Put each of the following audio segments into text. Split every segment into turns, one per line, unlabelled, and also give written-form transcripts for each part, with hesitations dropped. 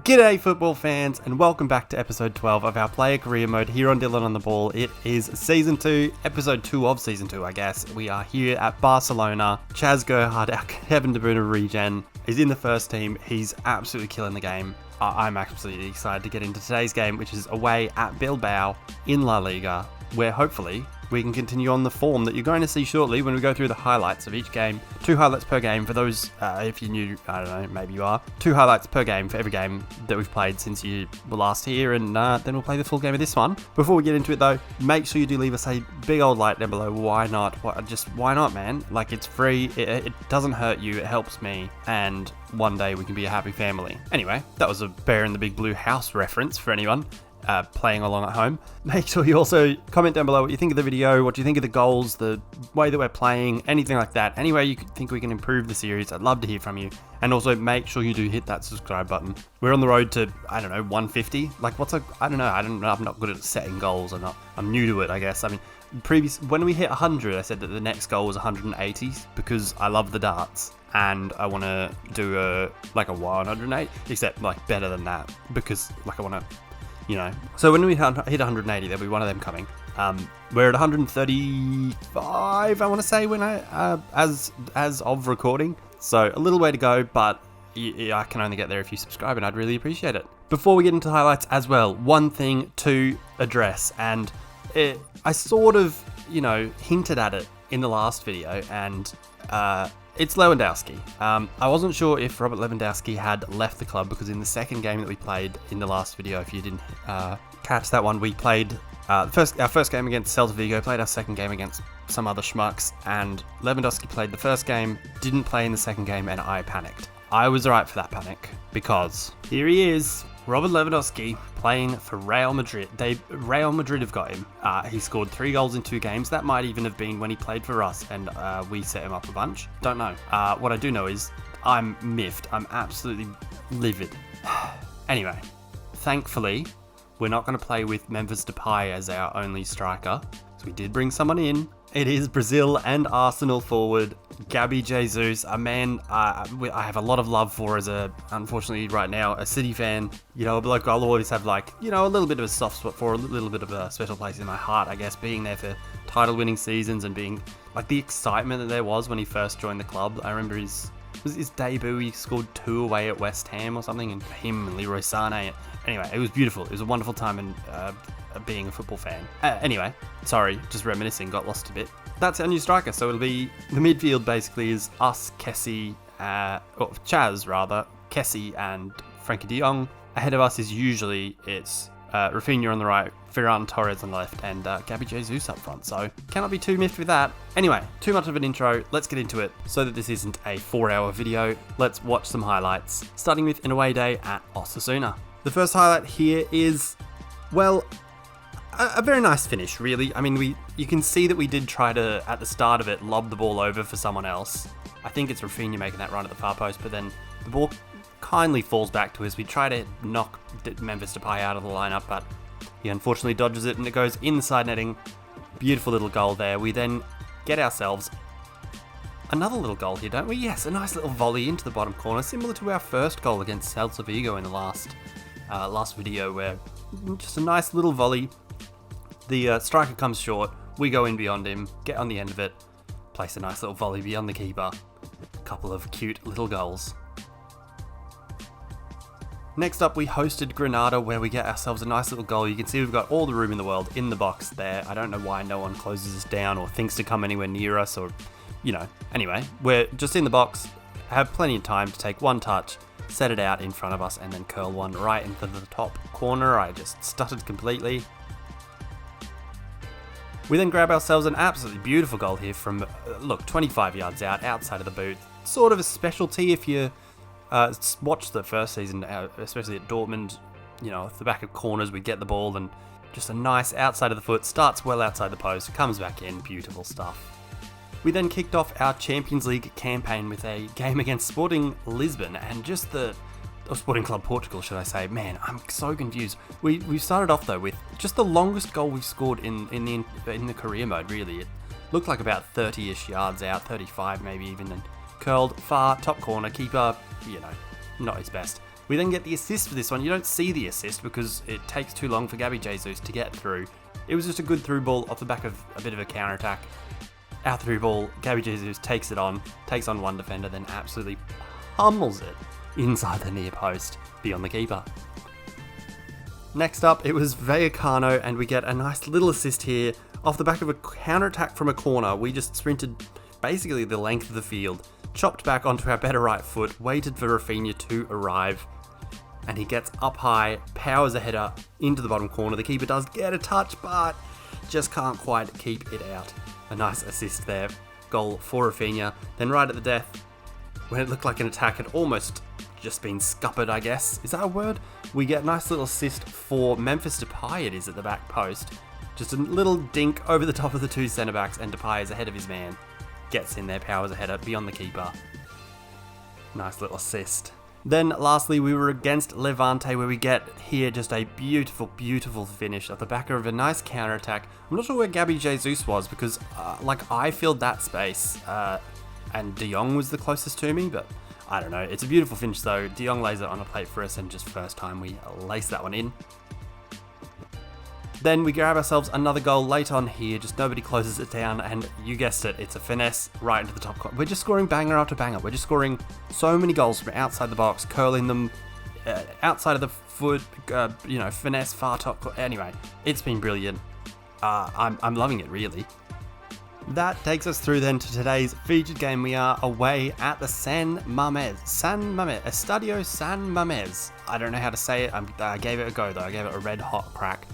G'day football fans and welcome back to episode 12 of our player career mode here on Dylan on the Ball. It is season 2, episode 2 of season 2 I guess. We are here at Barcelona. Chas Gerhard, our Kevin De Bruyne regen, is in the first team. He's absolutely killing the game. I'm absolutely excited to get into today's game, which is away at Bilbao in La Liga, where hopefully we can continue on the form that you're going to see shortly when we go through the highlights of each game. 2 highlights per game for those, if you're new, I don't know, maybe you are. 2 highlights per game for every game that we've played since you were last here, and then we'll play the full game of this one. Before we get into it though, make sure you do leave us a big old like down below. Why not? Why not, man? Like, it's free, it doesn't hurt you, it helps me, and one day we can be a happy family. Anyway, that was a Bear in the Big Blue House reference for anyone playing along at home. Make sure you also comment down below what you think of the video, what you think of the goals, the way that we're playing, anything like that. Any way you think we can improve the series, I'd love to hear from you. And also make sure you do hit that subscribe button. We're on the road to, I don't know, 150. Like, I'm not good at setting goals. I'm new to it, I guess. I mean, when we hit 100, I said that the next goal was 180 because I love the darts. And I want to do a 108, except like better than that, because like I want to, you know. So when we hit 180, there'll be one of them coming. We're at 135, I want to say, when as of recording. So a little way to go, but I can only get there if you subscribe, and I'd really appreciate it. Before we get into highlights as well, one thing to address, and I sort of, hinted at it in the last video, and it's Lewandowski. I wasn't sure if Robert Lewandowski had left the club, because in the second game that we played in the last video, if you didn't catch that one, we played our first game against Celta Vigo, played our second game against some other schmucks, and Lewandowski played the first game, didn't play in the second game, and I panicked. I was alright for that panic, because here he is, Robert Lewandowski, playing for Real Madrid. Real Madrid have got him. He scored 3 goals in 2 games. That might even have been when he played for us and we set him up a bunch. Don't know. What I do know is I'm miffed. I'm absolutely livid. Anyway, thankfully, we're not going to play with Memphis Depay as our only striker. So we did bring someone in. It is Brazil and Arsenal forward KDB Jesus, a man I have a lot of love for as unfortunately right now, a City fan. A bloke I'll always have a little bit of a soft spot for, a little bit of a special place in my heart, I guess, being there for title winning seasons and being like the excitement that there was when he first joined the club. I remember his debut, he scored 2 away at West Ham or something, and him and Leroy Sané. Anyway, it was beautiful. It was a wonderful time and being a football fan. Anyway, sorry, just reminiscing, got lost a bit. That's our new striker, so it'll be, the midfield basically is us, Chas rather, Kessie and Frankie de Jong. Ahead of us is usually, it's Rafinha on the right, Ferran Torres on the left, and KDB Jesus up front, so cannot be too miffed with that. Anyway, too much of an intro, let's get into it. So that this isn't a 4-hour video, let's watch some highlights, starting with an away day at Osasuna. The first highlight here is, well, a very nice finish, really. I mean, you can see that we did try to, at the start of it, lob the ball over for someone else. I think it's Rafinha making that run at the far post, but then the ball kindly falls back to us. We try to knock Memphis Depay out of the lineup, but he unfortunately dodges it and it goes inside netting. Beautiful little goal there. We then get ourselves another little goal here, don't we? Yes, a nice little volley into the bottom corner, similar to our first goal against Celta Vigo in the last video, where just a nice little volley. The striker comes short, we go in beyond him, get on the end of it, place a nice little volley beyond the keeper. A couple of cute little goals. Next up, we hosted Granada, where we get ourselves a nice little goal. You can see we've got all the room in the world in the box there. I don't know why no one closes us down or thinks to come anywhere near us, or, Anyway, we're just in the box, have plenty of time to take one touch, set it out in front of us, and then curl one right into the top corner. I just stuttered completely. We then grab ourselves an absolutely beautiful goal here from, 25 yards out, outside of the boot. Sort of a specialty if you watch the first season, especially at Dortmund. Off the back of corners, we get the ball and just a nice outside of the foot, starts well outside the post, comes back in, beautiful stuff. We then kicked off our Champions League campaign with a game against Sporting Lisbon, and just Sporting Club Portugal, should I say. Man, I'm so confused. We started off though with just the longest goal we've scored in the career mode, really. It looked like about 30-ish yards out, 35 maybe even, and curled far top corner, keeper, not his best. We then get the assist for this one. You don't see the assist because it takes too long for KDB Jesus to get through. It was just a good through ball off the back of a bit of a counter-attack. Our through ball, KDB Jesus takes on one defender, then absolutely pummels it inside the near post, beyond the keeper. Next up, it was Vallecano, and we get a nice little assist here. Off the back of a counter-attack from a corner, we just sprinted basically the length of the field, chopped back onto our better right foot, waited for Rafinha to arrive, and he gets up high, powers a header into the bottom corner. The keeper does get a touch, but just can't quite keep it out. A nice assist there. Goal for Rafinha. Then right at the death, when it looked like an attack had almost just been scuppered, I guess. Is that a word? We get a nice little assist for Memphis Depay, it is, at the back post. Just a little dink over the top of the two centre-backs, and Depay is ahead of his man. Gets in there, powers a header beyond the keeper. Nice little assist. Then lastly, we were against Levante, where we get here just a beautiful, beautiful finish at the back of a nice counter-attack. I'm not sure where KDB Jesus was because, I filled that space, and De Jong was the closest to me, but I don't know. It's a beautiful finish though. De Jong lays it on a plate for us, and just first time we lace that one in. Then we grab ourselves another goal late on here, just nobody closes it down, and you guessed it, it's a finesse right into the top corner. We're just scoring banger after banger. We're just scoring so many goals from outside the box, curling them outside of the foot, finesse, far top. Anyway, it's been brilliant. I'm loving it, really. That takes us through then to today's featured game. We are away at the Estadio San Mamés. I don't know how to say it. I gave it a go though. I gave it a red hot crack.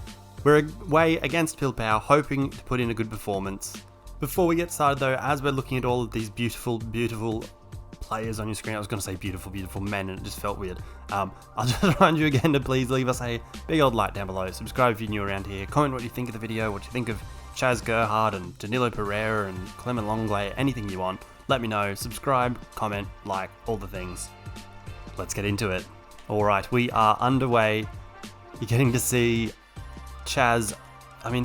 We're away against Bilbao, hoping to put in a good performance. Before we get started though, as we're looking at all of these beautiful, beautiful players on your screen, I was going to say beautiful, beautiful men, and it just felt weird. I'll just remind you again to please leave us a big old like down below. Subscribe if you're new around here. Comment what you think of the video, what you think of Chas Gerhard and Danilo Pereira and Clement Longley, anything you want. Let me know. Subscribe, comment, like, all the things. Let's get into it. Alright, we are underway. You're getting to see Chas,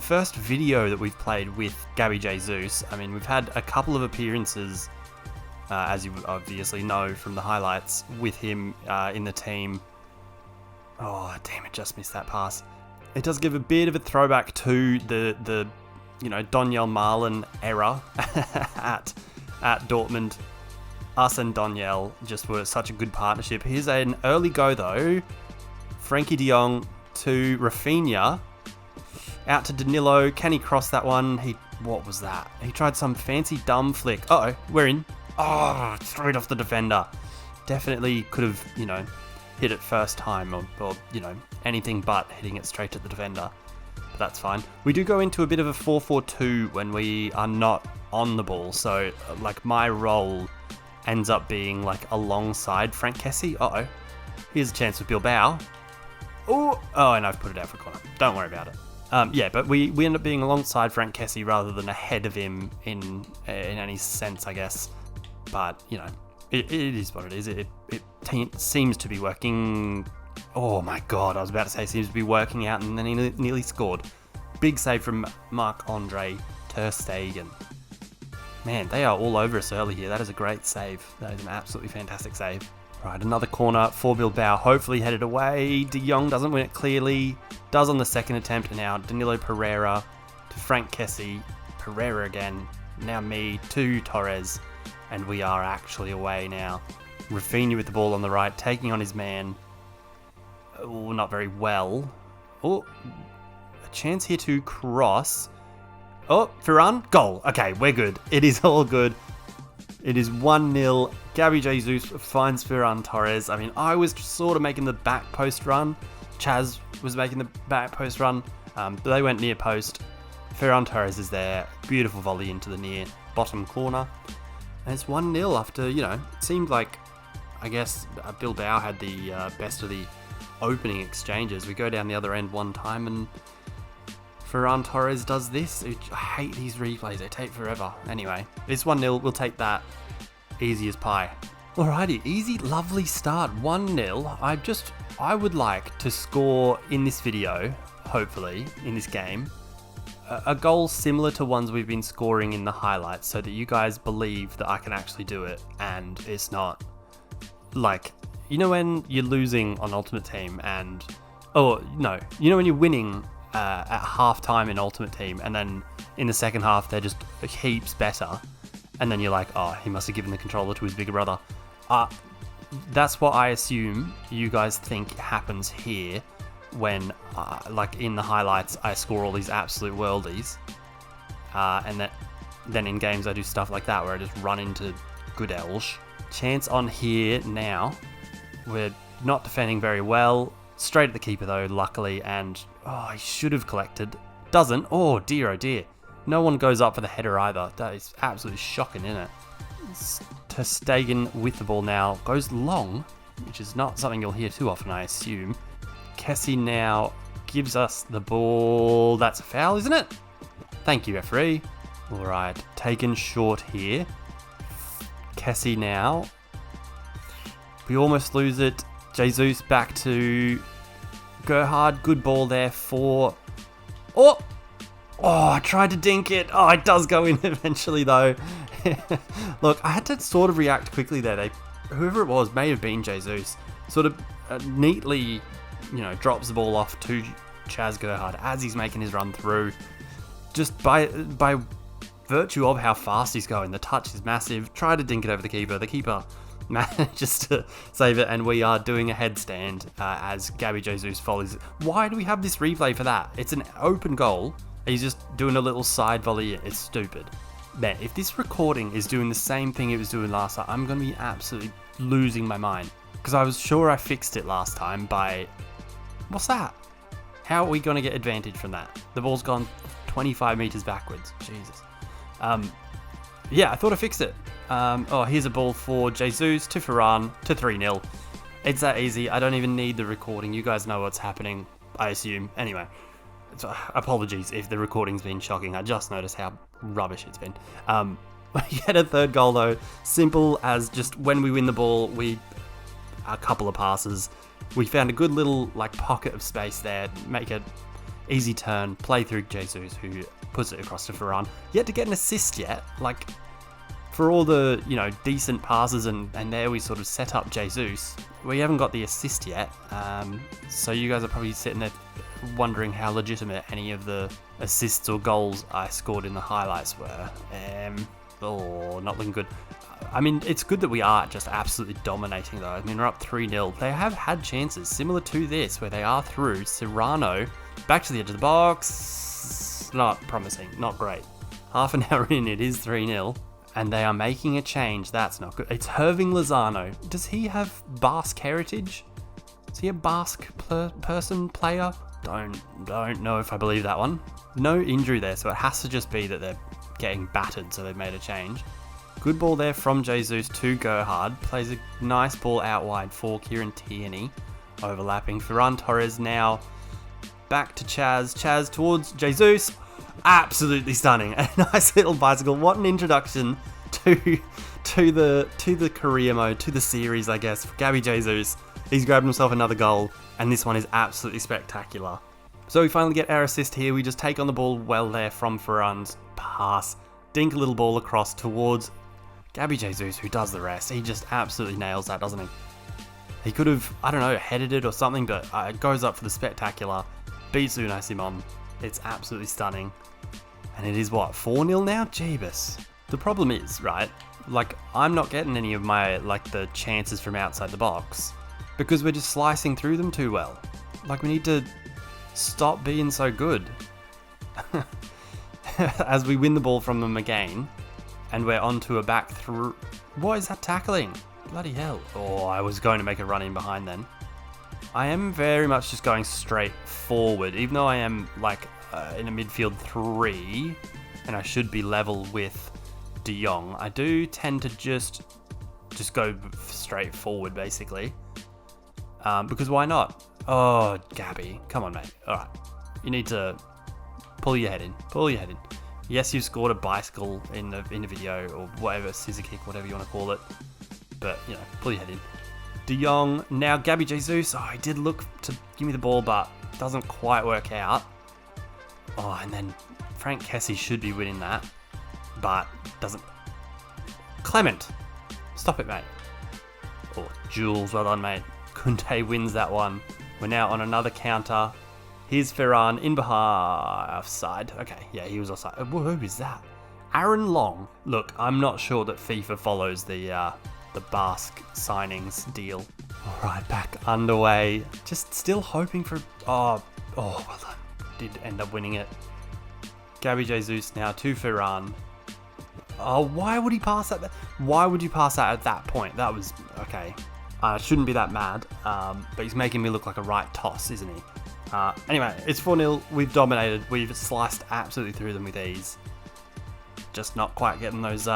first video that we've played with KDB Jesus. We've had a couple of appearances, as you obviously know from the highlights, with him in the team. Oh, damn it, just missed that pass. It does give a bit of a throwback to the Doniel Marlin era at Dortmund. Us and Doniel just were such a good partnership. Here's an early go though. Frankie de Jong to Rafinha. Out to Danilo. Can he cross that one? What was that? He tried some fancy dumb flick. Uh-oh, we're in. Oh, straight off the defender. Definitely could have, hit it first time or anything but hitting it straight at the defender. But that's fine. We do go into a bit of a 4-4-2 when we are not on the ball. So, my role ends up being, alongside Frank Kessie. Uh-oh. Here's a chance with Bilbao. Oh, and I've put it out for a corner. Don't worry about it. But we end up being alongside Frank Kessie rather than ahead of him in any sense, I guess. But, it is what it is. It seems to be working. Oh my god, I was about to say seems to be working out, and then he nearly scored. Big save from Marc-Andre ter Stegen. Man, they are all over us early here. That is a great save. That is an absolutely fantastic save. Right, another corner for Bilbao, hopefully headed away. De Jong doesn't win it clearly. Does on the second attempt, and now Danilo Pereira to Frank Kessie. Pereira again. Now me to Torres. And we are actually away now. Rafinha with the ball on the right, taking on his man. Oh, not very well. Oh, a chance here to cross. Oh, Ferran, goal. Okay, we're good. It is all good. It is 1-0. KDB Jesus finds Ferran Torres. I was sort of making the back post run. Chas was making the back post run. But they went near post. Ferran Torres is there. Beautiful volley into the near bottom corner. And it's 1-0 after, it seemed like, I guess, Bilbao had the best of the opening exchanges. We go down the other end one time and Ferran Torres does this. I hate these replays, they take forever. Anyway, it's 1-0, we'll take that. Easy as pie. Alrighty, easy, lovely start. 1-0. I would like to score in this video, hopefully, in this game, a goal similar to ones we've been scoring in the highlights, so that you guys believe that I can actually do it, and it's not you know when you're losing on Ultimate Team and... Oh, no. You know when you're winning at half time in Ultimate Team and then in the second half they're just heaps better, and then you're like, oh, he must have given the controller to his bigger brother. That's what I assume you guys think happens here when, like in the highlights, I score all these absolute worldies, and then in games I do stuff like that where I just run into good Elsh. Chance on here now. We're not defending very well. Straight at the keeper though, luckily, and he should have collected. Doesn't. Oh dear, oh dear. No one goes up for the header either. That is absolutely shocking, isn't it? Ter Stegen with the ball now. Goes long, which is not something you'll hear too often, I assume. Kessie now gives us the ball. That's a foul, isn't it? Thank you, referee. Alright, taken short here. Kessie now. We almost lose it. Jesus back to Gerhard. Good ball there for... Oh, I tried to dink it. Oh, it does go in eventually, though. Look, I had to sort of react quickly there. Whoever it was, may have been Jesus, sort of neatly, drops the ball off to Chas Gerhard as he's making his run through. Just by virtue of how fast he's going, the touch is massive. Try to dink it over the keeper. The keeper manages to save it, and we are doing a headstand as Gabby Jesus volleys. Why do we have this replay for that? It's an open goal. He's just doing a little side volley. It's stupid. Man, if this recording is doing the same thing it was doing last time, I'm going to be absolutely losing my mind. Because I was sure I fixed it last time by... What's that? How are we going to get advantage from that? The ball's gone 25 meters backwards. Jesus. Yeah, I thought I fixed it. Here's a ball for Jesus to Ferran to 3-0. It's that easy. I don't even need the recording. You guys know what's happening, I assume. Anyway, so, apologies if the recording's been shocking. I just noticed how rubbish it's been. We get a third goal though. Simple as just when we win the ball, a couple of passes. We found a good little pocket of space there. Make it easy turn, play through Jesus, who puts it across to Ferran. Yet to get an assist yet. For all the, decent passes and there we sort of set up Jesus, we haven't got the assist yet. So you guys are probably sitting there wondering how legitimate any of the assists or goals I scored in the highlights were. Not looking good. I mean, it's good that we are just absolutely dominating though. I mean, we're up 3-0. They have had chances similar to this where they are through. Serrano, back to the edge of the box. Not promising, not great. Half an hour in, it is 3-0. And they are making a change. That's not good. It's Herving Lozano. Does he have Basque heritage? Is he a Basque player? Don't know if I believe that one. No injury there, so it has to just be that they're getting battered, so they've made a change. Good ball there from Jesus to Gerhard. Plays a nice ball out wide for Kieran Tierney. Overlapping. Ferran Torres now back to Chas. Chas towards Jesus. Absolutely stunning. A nice little bicycle. What an introduction to the career mode, to the series, I guess, for Gabby Jesus. He's grabbed himself another goal, and this one is absolutely spectacular. So we finally get our assist here. We just take on the ball well there from Ferran's pass. Dink a little ball across towards Gabby Jesus, who does the rest. He just absolutely nails that, doesn't he? He could have, headed it or something, but it goes up for the spectacular. Beats Unai Simon. It's absolutely stunning. And it is what, 4-0 now? Jeebus. The problem is, right, I'm not getting any of my, the chances from outside the box because we're just slicing through them too well. We need to stop being so good. As we win the ball from them again, and we're onto a back through. What is that tackling? Bloody hell. Oh, I was going to make a run in behind then. I am very much just going straight forward, even though I am in a midfield 3, and I should be level with De Jong. I do tend to just go straight forward, basically, because why not? Oh, Gabby, come on, mate. All right, you need to pull your head in. Pull your head in. Yes, you've scored a bicycle in the video or whatever, scissor kick, whatever you want to call it, but pull your head in. De Jong, now Gabby Jesus. Oh, he did look to give me the ball, but doesn't quite work out. Oh, and then Frank Kessie should be winning that, but doesn't. Clement, stop it, mate. Oh, Jules, well done, mate. Kunte wins that one. We're now on another counter. Here's Ferran in behind. Offside. Okay, yeah, he was offside. Who is that? Aaron Long. Look, I'm not sure that FIFA follows the Basque signings deal. All right, back underway. Just still hoping for... Oh, well done. Did end up winning it. Gabby Jesus now to Ferran. Oh, why would he pass that? Why would you pass that at that point? That was... Okay. Shouldn't be that mad, but he's making me look like a right toss, isn't he? Anyway, it's 4-0. We've dominated. We've sliced absolutely through them with ease. Just not quite getting those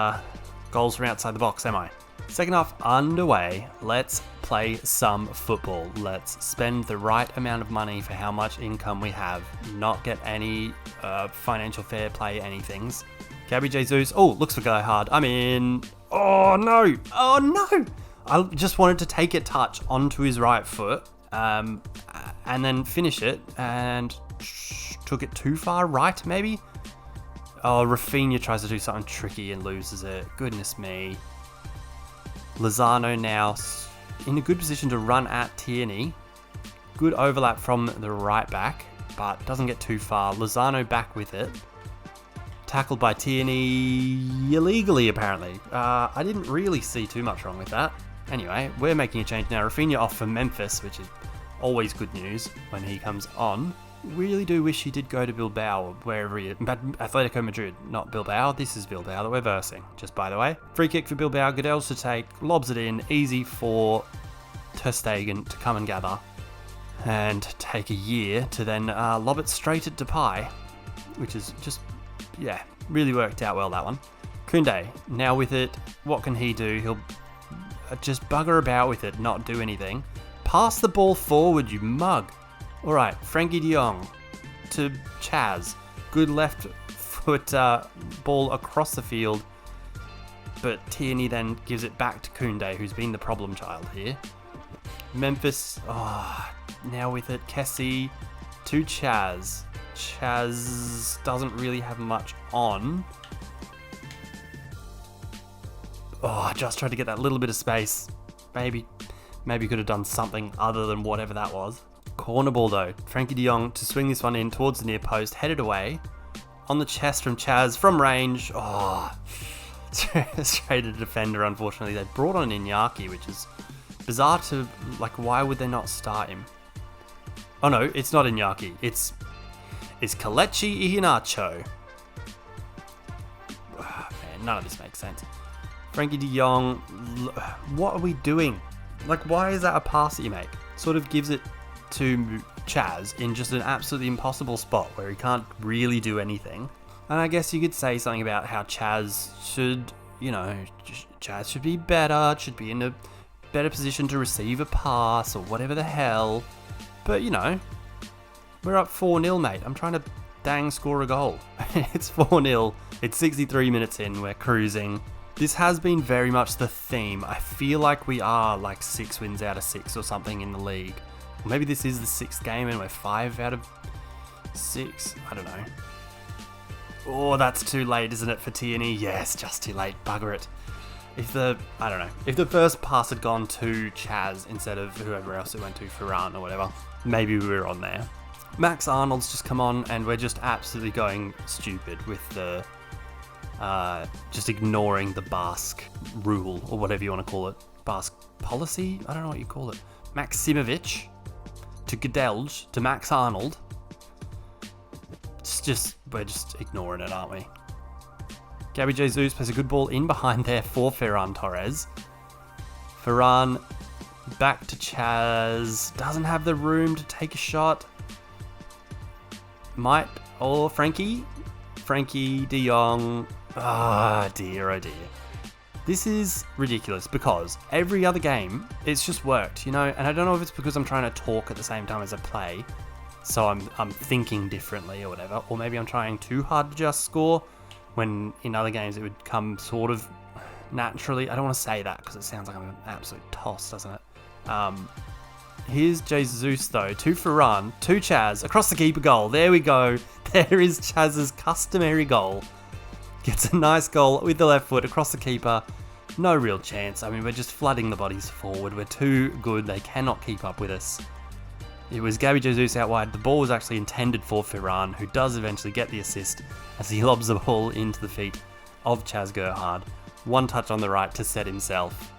goals from outside the box, am I? Second half underway. Let's play some football. Let's spend the right amount of money for how much income we have. Not get any financial fair play anythings. Gabby Jesus. Oh, looks for Gerhard. I'm in. Oh, no. Oh, no. I just wanted to take a touch onto his right foot and then finish it and took it too far right, maybe? Oh, Rafinha tries to do something tricky and loses it. Goodness me. Lozano now in a good position to run at Tierney. Good overlap from the right back, but doesn't get too far. Lozano back with it. Tackled by Tierney illegally, apparently. I didn't really see too much wrong with that. Anyway, we're making a change now. Rafinha off for Memphis, which is always good news when he comes on. Really do wish he did go to Bilbao, or wherever he is. Atletico Madrid, not Bilbao. This is Bilbao that we're versing, just by the way. Free kick for Bilbao. Goodell's to take, lobs it in. Easy for Ter Stegen to come and gather. And take a year to then lob it straight at Depay, which is just, yeah, really worked out well, that one. Koundé, now with it. What can he do? He'll just bugger about with it, not do anything. Pass the ball forward, you mug. All right, Frankie de Jong to Chas. Good left foot ball across the field. But Tierney then gives it back to Koundé, who's been the problem child here. Memphis, now with it. Kessie to Chas. Chas doesn't really have much on. Oh, just tried to get that little bit of space. Maybe could have done something other than whatever that was. Corner ball though. Frankie de Jong to swing this one in towards the near post. Headed away. On the chest from Chas from range. Oh, straight to the defender, unfortunately. They brought on Iñaki, which is bizarre to, like, why would they not start him? Oh no, it's not Iñaki. It's Kelechi Iheanacho. Oh, man, none of this makes sense. Frankie de Jong, what are we doing? Like, why is that a pass that you make? Sort of gives it to Chas in just an absolutely impossible spot where he can't really do anything. And I guess you could say something about how Chas should, Chas should be better, should be in a better position to receive a pass or whatever the hell. But, we're up 4-0, mate. I'm trying to dang score a goal. It's 4-0. It's 63 minutes in. We're cruising. This has been very much the theme. I feel like we are like 6 wins out of 6 or something in the league. Maybe this is the 6th game and we're 5 out of 6. I don't know. Oh, that's too late, isn't it, for Tierney? Yes, just too late. Bugger it. If the first pass had gone to Chas instead of whoever else it went to, Ferran or whatever, maybe we were on there. Max Arnold's just come on and we're just absolutely going stupid with the just ignoring the Basque rule or whatever you want to call it. Basque policy? I don't know what you call it. Maximovic to Godelj to Max Arnold. We're just ignoring it, aren't we? Gabby Jesus plays a good ball in behind there for Ferran Torres. Ferran back to Chas. Doesn't have the room to take a shot. Frankie de Jong. Oh dear, oh dear. This is ridiculous because every other game, it's just worked, and I don't know if it's because I'm trying to talk at the same time as I play, so I'm thinking differently or whatever, or maybe I'm trying too hard to just score, when in other games it would come sort of naturally. I don't want to say that because it sounds like I'm an absolute toss, doesn't it? Here's Jesus though, to Ferran, to Chas, across the keeper goal. There we go. There is Chaz's customary goal. Gets a nice goal with the left foot across the keeper. No real chance. I mean, we're just flooding the bodies forward. We're too good. They cannot keep up with us. It was Gabby Jesus out wide. The ball was actually intended for Ferran, who does eventually get the assist as he lobs the ball into the feet of Chas Gerhard. One touch on the right to set himself.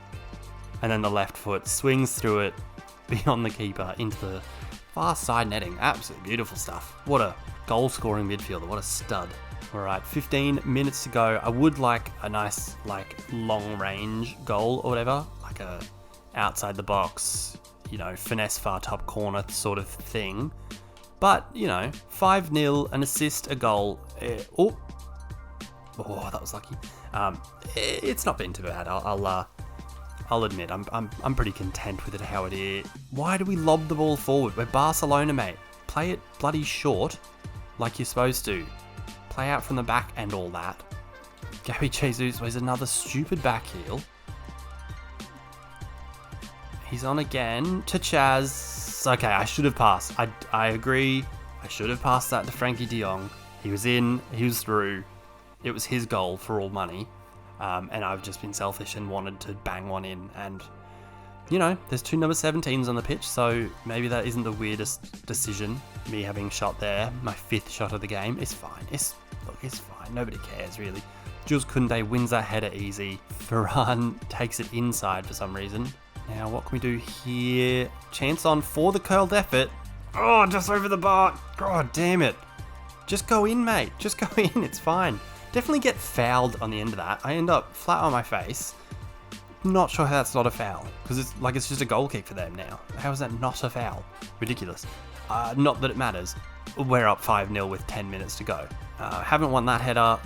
And then the left foot swings through it beyond the keeper into the far side netting. Absolutely beautiful stuff. What a goal-scoring midfielder. What a stud. All right, 15 minutes to go. I would like a nice, long-range goal or whatever. Like a outside the box, finesse far top corner sort of thing. But, 5-0, an assist, a goal. Oh, that was lucky. It's not been too bad. I'll admit, I'm pretty content with it how it is. Why do we lob the ball forward? We're Barcelona, mate. Play it bloody short, like you're supposed to. Play out from the back and all that. Gabby Jesus was another stupid back heel. He's on again to Chas. Okay, I should have passed. I agree. I should have passed that to Frankie de Jong. He was in. He was through. It was his goal for all money. And I've just been selfish and wanted to bang one in. And, there's 2 number 17s on the pitch, so maybe that isn't the weirdest decision. Me having shot there, my 5th shot of the game. It's fine. It's fine. Nobody cares, really. Jules Koundé wins that header easy. Ferran takes it inside for some reason. Now, what can we do here? Chance on for the curled effort. Oh, just over the bar. God damn it. Just go in, mate. Just go in. It's fine. Definitely get fouled on the end of that. I end up flat on my face. Not sure how that's not a foul. Because it's just a goal kick for them now. How is that not a foul? Ridiculous. Not that it matters. We're up 5-0 with 10 minutes to go. Haven't won that header.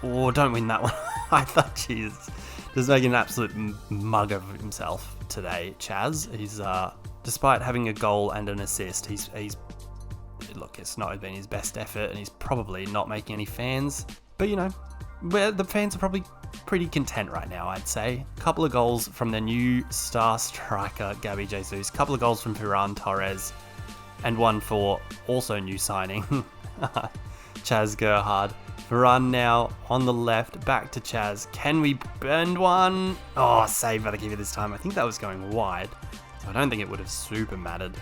Or don't win that one. I thought, Jesus. Just making an absolute mug of himself today, Chas. He's, despite having a goal and an assist, he's look, it's not been his best effort, and he's probably not making any fans. But, the fans are probably pretty content right now, I'd say. A couple of goals from their new star striker, Gabby Jesus. A couple of goals from Ferran Torres. And one for also new signing, Chas Gerhard. Ferran now on the left, back to Chas. Can we bend one? Oh, saved by the keeper this time. I think that was going wide, so I don't think it would have super mattered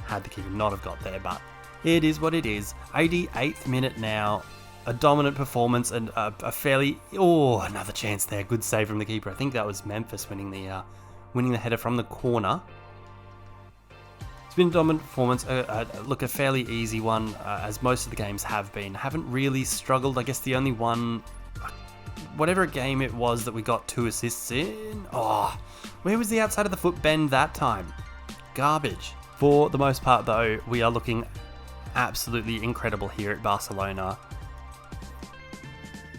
had the keeper not have got there, but it is what it is. 88th minute now. A dominant performance and a fairly... Oh, another chance there. Good save from the keeper. I think that was Memphis winning the header from the corner. It's been a dominant performance. Look, a fairly easy one, as most of the games have been. Haven't really struggled. I guess the only one... Whatever game it was that we got 2 assists in... Oh, where was the outside of the foot bend that time? Garbage. For the most part, though, we are looking absolutely incredible here at Barcelona.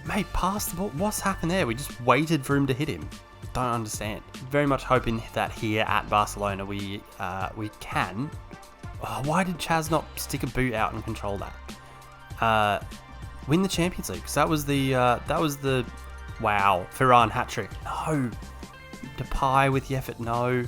Mate, pass the ball. What's happened there? We just waited for him to hit him. Don't understand. Very much hoping that here at Barcelona we can. Oh, why did Chas not stick a boot out and control that? Win the Champions League. Because that was the wow, Ferran hat trick. No. Depay with the effort. No.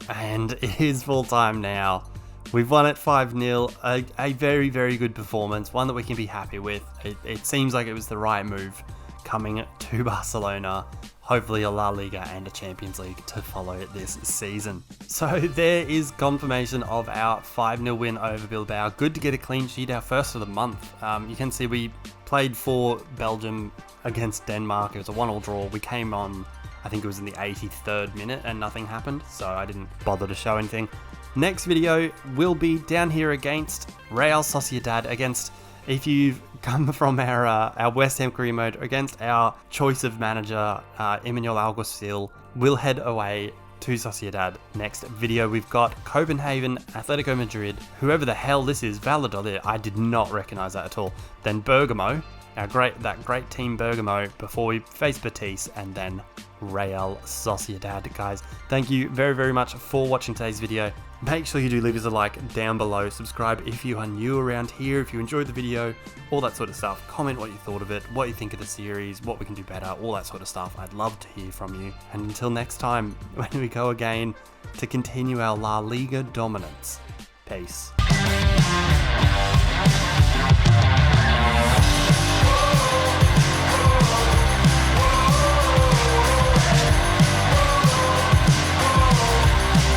And it is full time now. We've won it 5-0. A very, very good performance. One that we can be happy with. It seems like it was the right move coming to Barcelona. Hopefully a La Liga and a Champions League to follow this season. So there is confirmation of our 5-0 win over Bilbao. Good to get a clean sheet, our first of the month. You can see we played for Belgium against Denmark. It was a 1-1 draw. We came on, I think it was in the 83rd minute, and nothing happened, so I didn't bother to show anything. Next video will be down here against Real Sociedad, against, if you've come from our West Ham career mode, against our choice of manager, Emmanuel Alguacil. We'll head away to Sociedad. Next video, we've got Copenhagen, Atletico Madrid, whoever the hell this is, Valladolid. I did not recognize that at all. Then Bergamo, that great team Bergamo, before we face Betis, and then Real Sociedad. Guys, thank you very, very much for watching today's video. Make sure you do leave us a like down below. Subscribe if you are new around here, if you enjoyed the video, all that sort of stuff. Comment what you thought of it, what you think of the series, what we can do better, all that sort of stuff. I'd love to hear from you. And until next time, when we go again to continue our La Liga dominance. Peace.